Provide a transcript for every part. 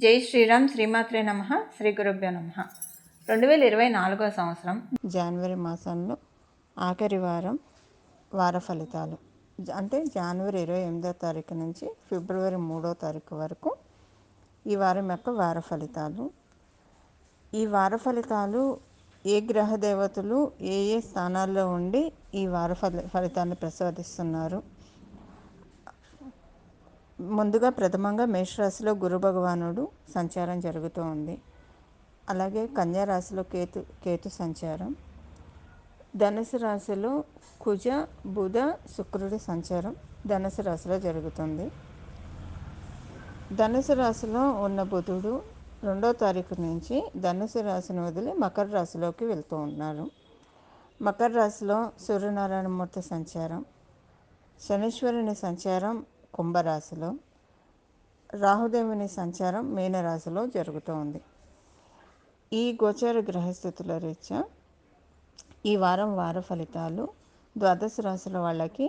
జై శ్రీరామ్, శ్రీమాత్రే నమః, శ్రీ గురుభ్యో నమః. 2024 సంవత్సరం జనవరి మాసంలో ఆఖరి వార ఫలితాలు అంటే జనవరి 28వ తారీఖు నుంచి ఫిబ్రవరి 3వ తారీఖు వరకు ఈ వారం యొక్క వార ఫలితాలు. ఈ వార ఫలితాలు ఏ గ్రహ దేవతలు ఏ ఏ స్థానాల్లో ఉండి ఈ వార ఫలితాన్ని ప్రసాదిస్తున్నారు. ముందుగా ప్రథమంగా మేషరాశిలో గురు భగవానుడు సంచారం జరుగుతూ ఉంది. అలాగే కన్యా రాశిలో కేతు సంచారం, ధనుసు రాశిలో కుజ బుధ శుక్రుడి సంచారం ధనుసు రాశిలో జరుగుతుంది. ధనుసు రాశిలో ఉన్న బుధుడు 2వ తారీఖు నుంచి ధనుసు రాశిని వదిలి మకర రాశిలోకి వెళ్తూ ఉన్నారు. మకర రాశిలో సూర్యనారాయణమూర్తి సంచారం, శనీశ్వరుని సంచారం కుంభరాశిలో, రాహుదేవుని సంచారం మీనరాశిలో జరుగుతూ ఉంది. ఈ గోచార గ్రహస్థితుల రీత్యా ఈ వారం వార ఫలితాలు ద్వాదశ రాశుల వాళ్ళకి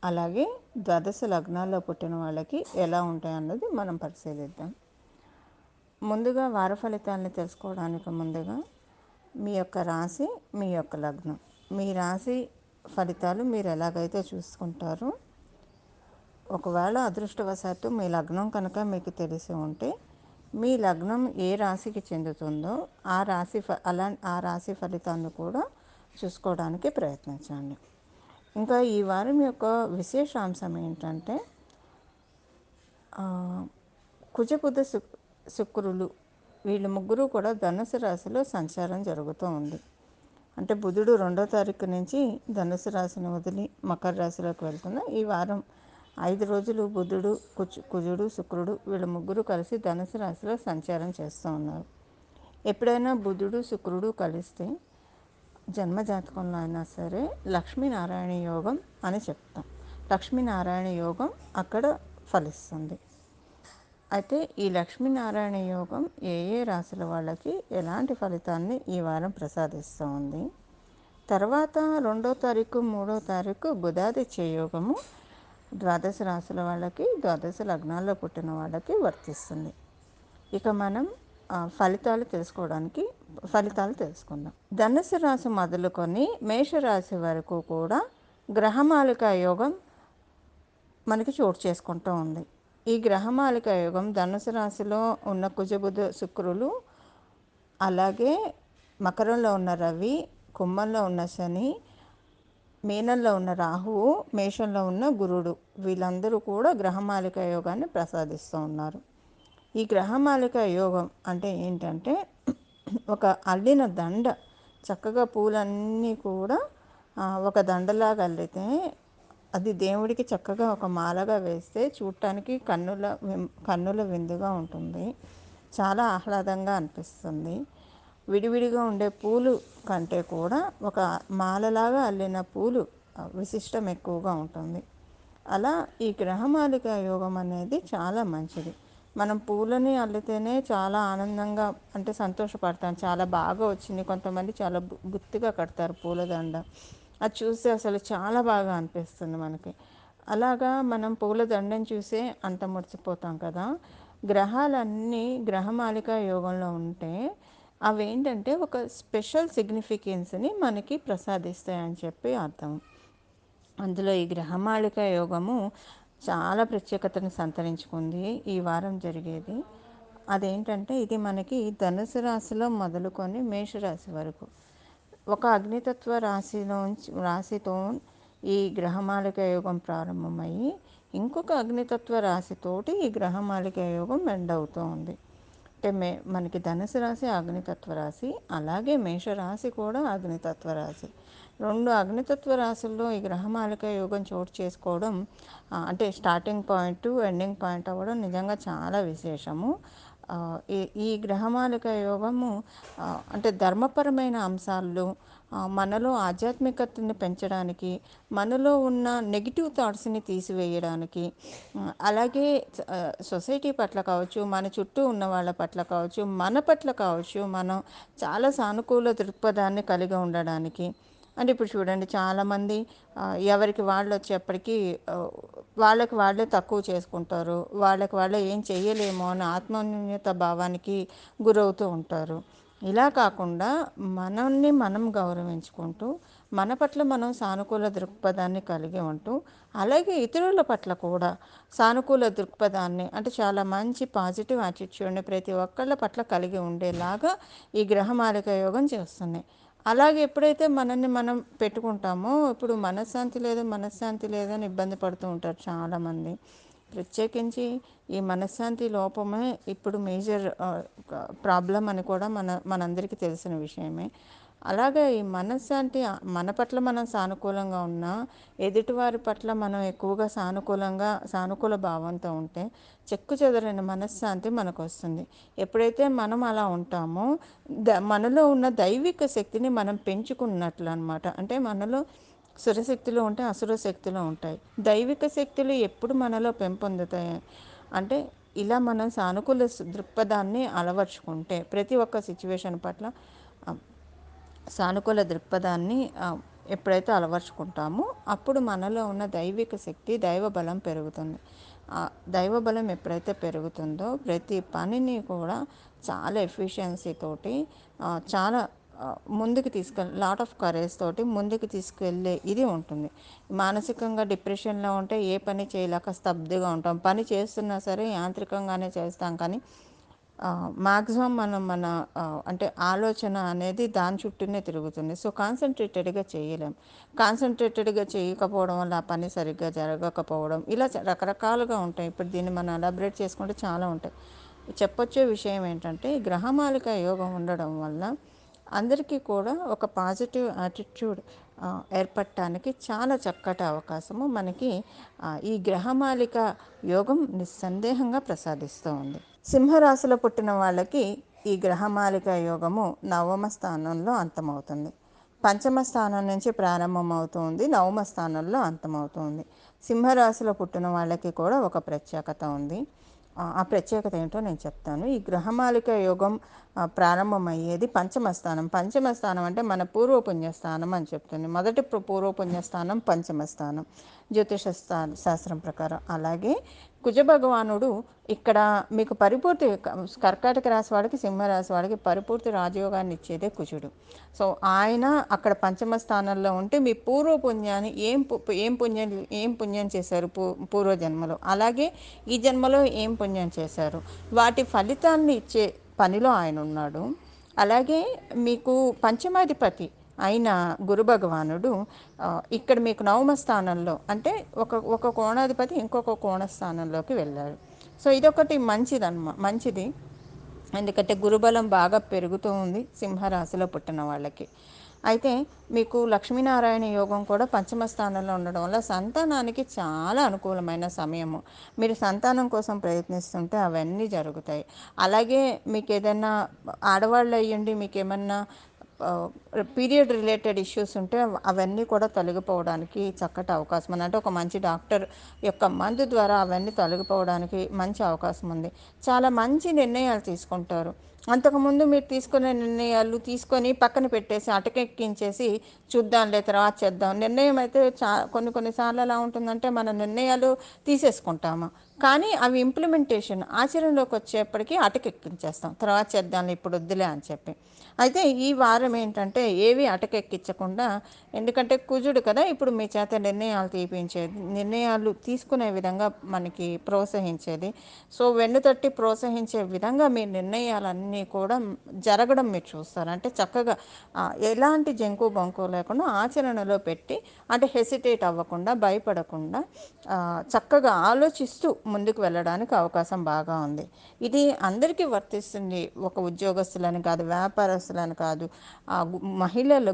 అలాగే ద్వాదశ లగ్నాల్లో పుట్టిన వాళ్ళకి ఎలా ఉంటాయన్నది మనం పరిశీలిద్దాం. ముందుగా వార ఫలితాలని తెలుసుకోవడానికి ముందుగా మీ యొక్క రాశి, మీ యొక్క లగ్నం, మీ రాశి ఫలితాలు మీరు ఎలాగైతే చూసుకుంటారో, ఒకవేళ అదృష్టవశాత్తు మీ లగ్నం కనుక మీకు తెలిసి ఉంటే మీ లగ్నం ఏ రాశికి చెందుతుందో ఆ రాశి ఫలితాన్ని కూడా చూసుకోవడానికి ప్రయత్నించండి. ఇంకా ఈ వారం యొక్క విశేషాంశం ఏంటంటే కుజబుధ శుక్రులు వీళ్ళు ముగ్గురు కూడా ధనుసు రాశిలో సంచారం జరుగుతూ ఉంది. అంటే బుధుడు 2వ తారీఖు నుంచి ధనుసు రాశిని వదిలి మకర రాశిలోకి వెళ్తున్న ఈ వారం 5 రోజులు బుధుడు కుజుడు శుక్రుడు వీళ్ళ ముగ్గురు కలిసి ధనుసు రాశిలో సంచారం చేస్తూ ఉన్నారు. ఎప్పుడైనా బుధుడు శుక్రుడు కలిస్తే జన్మజాతకంలో అయినా సరే లక్ష్మీనారాయణ యోగం అని చెప్తాం. లక్ష్మీనారాయణ యోగం అక్కడ ఫలిస్తుంది. అయితే ఈ లక్ష్మీనారాయణ యోగం ఏ ఏ రాశుల వాళ్ళకి ఎలాంటి ఫలితాన్ని ఈ వారం ప్రసాదిస్తూ ఉంది. తర్వాత 2వ తారీఖు 3వ తారీఖు బుధాదిత్య యోగము ద్వాదశ రాశుల వాళ్ళకి, ద్వాదశ లగ్నాల్లో పుట్టిన వాళ్ళకి వర్తిస్తుంది. ఇక మనం ఫలితాలు తెలుసుకుందాం. ధనుసు రాశి మొదలుకొని మేషరాశి వరకు కూడా గ్రహమాలిక యోగం మనకి చోటు చేసుకుంటూ ఉంది. ఈ గ్రహమాలిక యోగం ధనుసు రాశిలో ఉన్న కుజబుధ శుక్రులు, అలాగే మకరంలో ఉన్న రవి, కుంభంలో ఉన్న శని, మీనంలో ఉన్న రాహువు, మేషంలో ఉన్న గురుడు వీళ్ళందరూ కూడా గ్రహమాలిక యోగాన్ని ప్రసాదిస్తూ ఉన్నారు. ఈ గ్రహమాలిక యోగం అంటే ఏంటంటే ఒక అల్లిన దండ, చక్కగా పూలన్నీ కూడా ఒక దండలాగా అల్లితే అది దేవుడికి చక్కగా ఒక మాలగా వేస్తే చూడటానికి కన్నుల విందుగా ఉంటుంది. చాలా ఆహ్లాదంగా అనిపిస్తుంది. విడివిడిగా ఉండే పూలు కంటే కూడా ఒక మాలలాగా అల్లిన పూలు విశిష్టం ఎక్కువగా ఉంటుంది. అలా ఈ గ్రహమాలిక యోగం అనేది చాలా మంచిది. మనం పూలని అల్లితేనే చాలా ఆనందంగా అంటే సంతోషపడతాం. చాలా బాగా వచ్చింది. కొంతమంది చాలా గుత్తిగా కడతారు పూలదండ. అది చూస్తే అసలు చాలా బాగా అనిపిస్తుంది మనకి. అలాగా మనం పూలదండని చూసే అంత మురిసిపోతాం కదా. గ్రహాలన్నీ గ్రహమాలిక యోగంలో ఉంటే అవేంటంటే ఒక స్పెషల్ సిగ్నిఫికెన్స్ని మనకి ప్రసాదిస్తాయని చెప్పి అర్థం. అందులో ఈ గ్రహమాలిక యోగము చాలా ప్రత్యేకతను సంతరించుకుంది ఈ వారం జరిగేది. అదేంటంటే ఇది మనకి ధనుసు రాశిలో మొదలుకొని మేషరాశి వరకు ఒక అగ్నితత్వ రాశితో ఈ గ్రహమాలిక యోగం ప్రారంభమయ్యి ఇంకొక అగ్నితత్వ రాశితోటి ఈ గ్రహమాలిక యోగం ఎండ్ అవుతూ ఉంది. అంటే మనకి ధనుసు రాశి అగ్నితత్వ రాశి, అలాగే మేషరాశి కూడా అగ్నితత్వ రాశి. 2 అగ్నితత్వ రాశుల్లో ఈ గ్రహమాలిక యోగం చోటు చేసుకోవడం అంటే స్టార్టింగ్ పాయింట్ ఎండింగ్ పాయింట్ అవ్వడం నిజంగా చాలా విశేషము. ఈ గ్రహమాలిక యోగము అంటే ధర్మపరమైన అంశాల్లో మనలో ఆధ్యాత్మికతని పెంచడానికి, మనలో ఉన్న నెగిటివ్ థాట్స్ని తీసివేయడానికి, అలాగే సొసైటీ పట్ల కావచ్చు, మన చుట్టూ ఉన్న వాళ్ళ పట్ల కావచ్చు, మన పట్ల కావచ్చు, మనం చాలా సానుకూల దృక్పథాన్ని కలిగి ఉండడానికి. అంటే ఇప్పుడు చూడండి చాలామంది ఎవరికి వాళ్ళు వచ్చేప్పటికీ వాళ్ళకి వాళ్ళే తక్కువ చేసుకుంటారు, వాళ్ళకి వాళ్ళే ఏం చెయ్యలేమో అని ఆత్మన్యూన్యత భావానికి గురవుతూ ఉంటారు. ఇలా కాకుండా మనల్ని మనం గౌరవించుకుంటూ మన పట్ల మనం సానుకూల దృక్పథాన్ని కలిగి ఉంటూ, అలాగే ఇతరుల పట్ల కూడా సానుకూల దృక్పథాన్ని, అంటే చాలా మంచి పాజిటివ్ యాటిట్యూడ్ని ప్రతి ఒక్కళ్ళ పట్ల కలిగి ఉండేలాగా ఈ గ్రహమాలిక యోగం చేస్తుంది. అలాగే ఎప్పుడైతే మనల్ని మనం పెట్టుకుంటామో, ఇప్పుడు మనశ్శాంతి లేదని ఇబ్బంది పడుతూ ఉంటారు చాలామంది. ప్రత్యేకించి ఈ మనశ్శాంతి లోపమే ఇప్పుడు మేజర్ ప్రాబ్లం అని కూడా మనందరికీ తెలిసిన విషయమే. అలాగే ఈ మనశ్శాంతి మన పట్ల మనం సానుకూలంగా ఉన్నా, ఎదుటివారి పట్ల మనం ఎక్కువగా సానుకూల భావంతో ఉంటే చెక్కు చెదరని మనశ్శాంతి మనకు వస్తుంది. ఎప్పుడైతే మనం అలా ఉంటామో మనలో ఉన్న దైవిక శక్తిని మనం పెంచుకున్నట్లు అనమాట. అంటే మనలో సురశక్తులు ఉంటాయి, అసుర శక్తులు ఉంటాయి. దైవిక శక్తులు ఎప్పుడు మనలో పెంపొందుతాయి అంటే ఇలా మనం సానుకూల దృక్పథాన్ని అలవర్చుకుంటే ప్రతి ఒక్క సిచ్యువేషన్ పట్ల సానుకూల దృక్పథాన్ని ఎప్పుడైతే అలవర్చుకుంటామో అప్పుడు మనలో ఉన్న దైవిక శక్తి, దైవబలం పెరుగుతుంది. దైవబలం ఎప్పుడైతే పెరుగుతుందో ప్రతి పనిని కూడా చాలా ఎఫిషియన్సీ తోటి చాలా ముందుకు లాట్ ఆఫ్ కరేజ్ తోటి ముందుకు తీసుకెళ్ళే ఇది ఉంటుంది. మానసికంగా డిప్రెషన్లో ఉంటే ఏ పని చేయలేక స్తబ్దుగా ఉంటాం. పని చేస్తున్నా సరే యాంత్రికంగానే చేస్తాం, కానీ మ్యాక్సిమం మన అంటే ఆలోచన అనేది దాని చుట్టూనే తిరుగుతుంది. సో కాన్సన్ట్రేటెడ్గా చేయలేం. కాన్సన్ట్రేటెడ్గా చేయకపోవడం వల్ల ఆ పని సరిగ్గా జరగకపోవడం ఇలా రకరకాలుగా ఉంటాయి. ఇప్పుడు దీన్ని మనం ఎలాబరేట్ చేసుకుంటే చాలా ఉంటాయి. చెప్పొచ్చే విషయం ఏంటంటే గ్రహమాలిక యోగం ఉండడం వల్ల అందరికీ కూడా ఒక పాజిటివ్ యాటిట్యూడ్ ఏర్పడటానికి చాలా చక్కటి అవకాశము మనకి ఈ గ్రహమాలిక యోగం నిస్సందేహంగా ప్రసాదిస్తూ ఉంది. సింహరాశిలో పుట్టిన వాళ్ళకి ఈ గ్రహమాలిక యోగము నవమ స్థానంలో అంతమవుతుంది. పంచమ స్థానం నుంచి ప్రారంభమవుతుంది, నవమ స్థానంలో అంతమవుతుంది. సింహరాశిలో పుట్టిన వాళ్ళకి కూడా ఒక ప్రత్యేకత ఉంది. ఆ ప్రత్యేకత ఏంటో నేను చెప్తాను. ఈ గ్రహమాలిక యోగం ప్రారంభమయ్యేది పంచమ స్థానం అంటే మన పూర్వపుణ్యస్థానం అని చెప్తుంది. మొదటి పూర్వపుణ్యస్థానం పంచమ స్థానం జ్యోతిష శాస్త్రం ప్రకారం. అలాగే కుజ భగవానుడు ఇక్కడ మీకు పరిపూర్తి కర్కాటక రాశి వాడికి, సింహరాశి వాడికి పరిపూర్తి రాజయోగాన్ని ఇచ్చేదే కుజుడు. సో ఆయన అక్కడ పంచమ స్థానంలో ఉంటే మీ పూర్వపుణ్యాన్ని ఏం పుణ్యం చేశారు పూర్వజన్మలో, అలాగే ఈ జన్మలో ఏం పుణ్యం చేశారు, వాటి ఫలితాన్ని ఇచ్చే పనిలో ఆయన ఉన్నాడు. అలాగే మీకు పంచమాధిపతి అయిన గురు భగవానుడు ఇక్కడ మీకు నవమ స్థానంలో అంటే ఒక కోణాధిపతి ఇంకొక కోణ స్థానంలోకి వెళ్ళాడు. సో ఇదొకటి మంచిది. ఎందుకంటే గురుబలం బాగా పెరుగుతూ ఉంది సింహరాశిలో పుట్టిన వాళ్ళకి. అయితే మీకు లక్ష్మీనారాయణ యోగం కూడా పంచమ స్థానంలో ఉండడం వల్ల సంతానానికి చాలా అనుకూలమైన సమయము. మీరు సంతానం కోసం ప్రయత్నిస్తుంటే అవన్నీ జరుగుతాయి. అలాగే మీకు ఏదైనా ఆడవాళ్ళు అయ్యండి మీకు ఏమన్నా పీరియడ్ రిలేటెడ్ ఇష్యూస్ ఉంటే అవన్నీ కూడా తొలగిపోవడానికి చక్కటి అవకాశం ఉంది. అంటే ఒక మంచి డాక్టర్ యొక్క మందు ద్వారా అవన్నీ తొలగిపోవడానికి మంచి అవకాశం ఉంది. చాలా మంచి నిర్ణయాలు తీసుకుంటారు. అంతకుముందు మీరు తీసుకునే నిర్ణయాలు తీసుకొని పక్కన పెట్టేసి అటకెక్కించేసి చూద్దాంలే తర్వాత చేద్దాం నిర్ణయం అయితే కొన్నిసార్లు ఎలా ఉంటుందంటే మన నిర్ణయాలు తీసేసుకుంటాము, కానీ అవి ఇంప్లిమెంటేషన్ ఆచరణలోకి వచ్చేప్పటికీ అటకెక్కించేస్తాం, తర్వాత చేద్దాంలే ఇప్పుడు వద్దులే అని చెప్పి. అయితే ఈ వారం ఏంటంటే ఏవి అటకెక్కించకుండా, ఎందుకంటే కుజుడు కదా ఇప్పుడు మీ చేత నిర్ణయాలు తీసుకునే విధంగా మనకి ప్రోత్సహించేది. సో వెన్నుతట్టి ప్రోత్సహించే విధంగా మీ నిర్ణయాలన్నీ కూడా జరగడం మీరు చూస్తారు. అంటే చక్కగా ఎలాంటి జంకు బొంకు లేకుండా ఆచరణలో పెట్టి, అంటే హెసిటేట్ అవ్వకుండా భయపడకుండా చక్కగా ఆలోచిస్తూ ముందుకు వెళ్ళడానికి అవకాశం బాగా ఉంది. ఇది అందరికీ వర్తిస్తుంది. ఒక ఉద్యోగస్తులని కాదు, వ్యాపారస్తులని కాదు,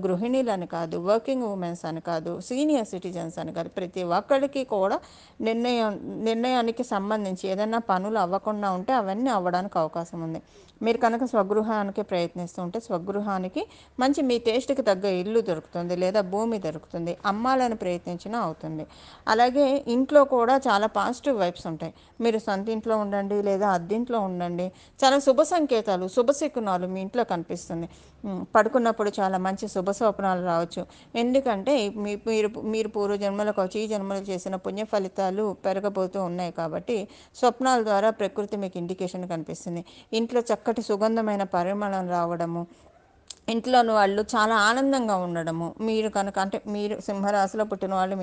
గృహిణీలని కాదు, వర్కింగ్ ఉమెన్స్ అని కాదు, సీనియర్ సిటిజన్స్ అని కాదు, ప్రతి ఒక్కరికి కూడా నిర్ణయానికి సంబంధించి ఏదైనా పనులు అవ్వకుండా ఉంటే అవన్నీ అవ్వడానికి అవకాశం ఉంది. మీరు కనుక స్వగృహానికి ప్రయత్నిస్తుంటే స్వగృహానికి మంచి మీ టేస్ట్కి తగ్గ ఇల్లు దొరుకుతుంది, లేదా భూమి దొరుకుతుంది, అమ్మాలని ప్రయత్నించినా అవుతుంది. అలాగే ఇంట్లో కూడా చాలా పాజిటివ్ వైబ్స్ ఉంటాయి. మీరు సొంత ఇంట్లో ఉండండి లేదా అద్దెంట్లో ఉండండి, చాలా శుభ సంకేతాలు శుభశకునాలు మీ ఇంట్లో కనిపిస్తుంది. పడుకున్నప్పుడు చాలా మంచి శుభ స్వప్నాలు రావచ్చు. ఎందుకంటే మీరు మీరు పూర్వజన్మలో కావచ్చు, ఈ జన్మలో చేసిన పుణ్య ఫలితాలు పెరగబోతూ ఉన్నాయి కాబట్టి స్వప్నాల ద్వారా ప్రకృతి మీకు ఇండికేషన్ కనిపిస్తుంది. ఇంట్లో చక్కటి సుగంధమైన పరిమళం రావడము, ఇంట్లోని వాళ్ళు చాలా ఆనందంగా ఉండడము, మీరు కనుక అంటే మీరు సింహరాశిలో పుట్టిన వాళ్ళు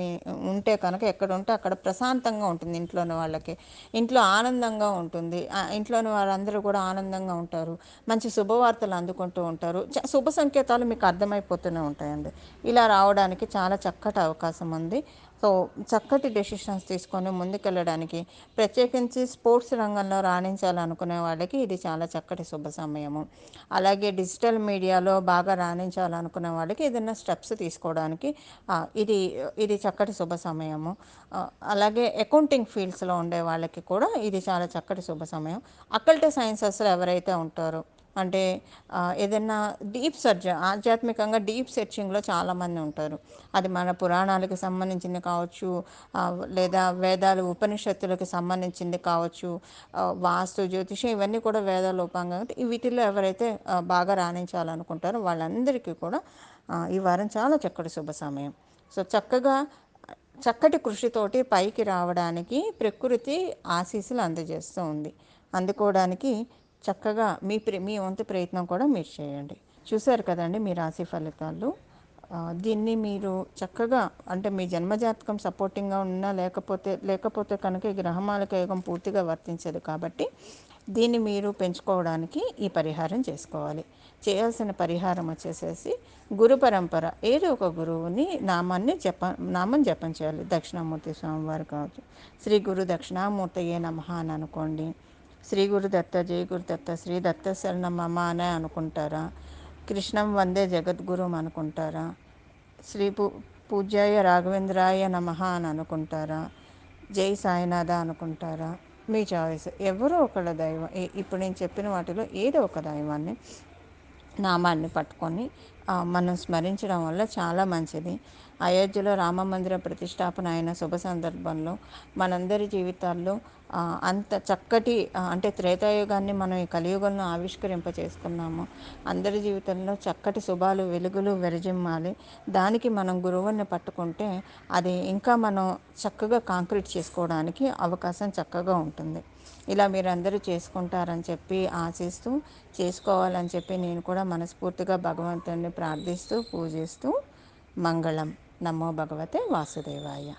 ఉంటే కనుక ఎక్కడ ఉంటే అక్కడ ప్రశాంతంగా ఉంటుంది ఇంట్లోని వాళ్ళకి, ఇంట్లో ఆనందంగా ఉంటుంది, ఇంట్లోని వాళ్ళందరూ కూడా ఆనందంగా ఉంటారు, మంచి శుభవార్తలు అందుకుంటూ ఉంటారు, శుభ సంకేతాలు మీకు అర్థమైపోతూనే ఉంటాయండి. ఇలా రావడానికి చాలా చక్కటి అవకాశం ఉంది. సో చక్కటి డెసిషన్స్ తీసుకొని ముందుకెళ్ళడానికి, ప్రత్యేకించి స్పోర్ట్స్ రంగంలో రాణించాలనుకునే వాళ్ళకి ఇది చాలా చక్కటి శుభ సమయము. అలాగే డిజిటల్ మీడియాలో బాగా రాణించాలనుకునే వాళ్ళకి ఏదైనా స్టెప్స్ తీసుకోవడానికి ఇది ఇది చక్కటి శుభ సమయము. అలాగే అకౌంటింగ్ ఫీల్డ్స్లో ఉండే వాళ్ళకి కూడా ఇది చాలా చక్కటి శుభ సమయం. అకల్ట్ సైన్సెస్లో ఎవరైతే ఉంటారో అంటే ఏదైనా డీప్ సెర్చ్, ఆధ్యాత్మికంగా డీప్ సెర్చింగ్లో చాలామంది ఉంటారు. అది మన పురాణాలకు సంబంధించింది కావచ్చు, లేదా వేదాలు ఉపనిషత్తులకు సంబంధించింది కావచ్చు, వాస్తు జ్యోతిషం ఇవన్నీ కూడా వేదాల రూపంగా వీటిల్లో ఎవరైతే బాగా రాణించాలనుకుంటారో వాళ్ళందరికీ కూడా ఈ వారం చాలా చక్కటి శుభ సమయం. సో చక్కటి కృషితోటి పైకి రావడానికి ప్రకృతి ఆశీస్సులు అందజేస్తూ ఉంది. అందుకోవడానికి చక్కగా మీ వంతు ప్రయత్నం కూడా మీరు చేయండి. చూశారు కదండి మీ రాశి ఫలితాలు. దీన్ని మీరు చక్కగా అంటే మీ జన్మజాతకం సపోర్టింగ్గా ఉన్నా లేకపోతే కనుక ఈ గ్రహమాలిక యోగం పూర్తిగా వర్తించదు కాబట్టి దీన్ని మీరు పెంచుకోవడానికి ఈ పరిహారం చేసుకోవాలి. చేయాల్సిన పరిహారం వచ్చేసేసి గురు పరంపర ఏదో ఒక గురువుని నామం జపం చేయాలి. దక్షిణామూర్తి స్వామివారు కావచ్చు, శ్రీ గురు దక్షిణామూర్తయే నమః అని అనుకోండి, శ్రీ గురు దత్త, జయ గురు దత్త, శ్రీ దత్త శరణమమ అనే అనుకుంటారా, కృష్ణం వందే జగద్గురుం అనుకుంటారా, శ్రీ పూజ్యాయ రాఘవేంద్రాయ నమః అని అనుకుంటారా, జై సాయినాథ అనుకుంటారా, మీ చాయిస్. ఎవరో ఒకళ్ళ దైవం, ఇప్పుడు నేను చెప్పిన వాటిలో ఏదో ఒక దైవాన్ని నామాన్ని పట్టుకొని మనం స్మరించడం వల్ల చాలా మంచిది. అయోధ్యలో రామ మందిర ప్రతిష్టాపన అయిన శుభ సందర్భంలో మనందరి జీవితాల్లో అంత చక్కటి అంటే త్రేతాయుగాన్ని మనం ఈ కలియుగంలో ఆవిష్కరింపచేసుకున్నాము. అందరి జీవితంలో చక్కటి శుభాలు వెలుగులు విరజిమ్మాలి. దానికి మనం గురువుని పట్టుకుంటే అది ఇంకా మనం చక్కగా కాంక్రీట్ చేసుకోవడానికి అవకాశం చక్కగా ఉంటుంది. ఇలా మీరందరూ చేసుకుంటారని చెప్పి ఆశిస్తూ, చేసుకోవాలని చెప్పి నేను కూడా మనస్ఫూర్తిగా భగవంతుడిని ప్రార్థిస్తూ పూజిస్తూ మంగళం. నమో భగవతే వాసుదేవాయ.